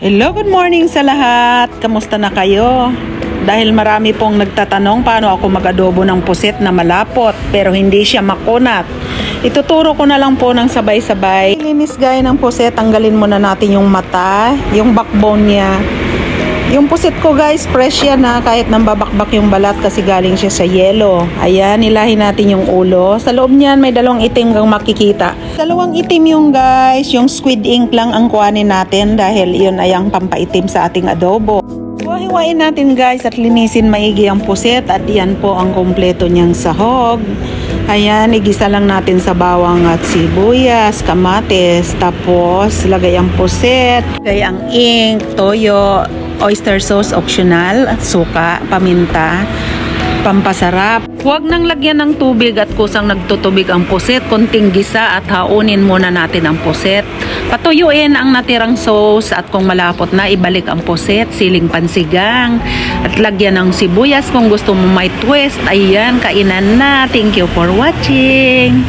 Hello, good morning sa lahat. Kamusta na kayo? Dahil marami pong nagtatanong paano ako mag-adobo ng pusit na malapot pero hindi siya makunat. Ituturo ko na lang po ng sabay-sabay. Linis gaya ng pusit, tanggalin muna natin yung mata, yung backbone niya. Yung pusit ko guys, fresh yan na kahit nambabakbak yung balat kasi galing siya sa yelo. Ayan, nilahin natin yung ulo. Sa loob niyan may dalawang itim kang makikita. Dalawang itim yung guys, yung squid ink lang ang kuhanin natin dahil yun ay ang pampaitim sa ating adobo. Hiwain natin guys at linisin maigi ang pusit at yan po ang kompleto niyang sahog. Ayan, igisa lang natin sa bawang at sibuyas, kamatis, tapos lagay ang pusit, lagay ang ink, toyo, oyster sauce optional, suka, paminta, pampasarap. Huwag nang lagyan ng tubig at kusang nagtutubig ang pusit, konting gisa at haunin muna natin ang pusit. Patuyuin ang natirang sauce at kung malapot na ibalik ang pusit, siling pansigang at lagyan ng sibuyas kung gusto mo may twist. Ayan, kainan na. Thank you for watching.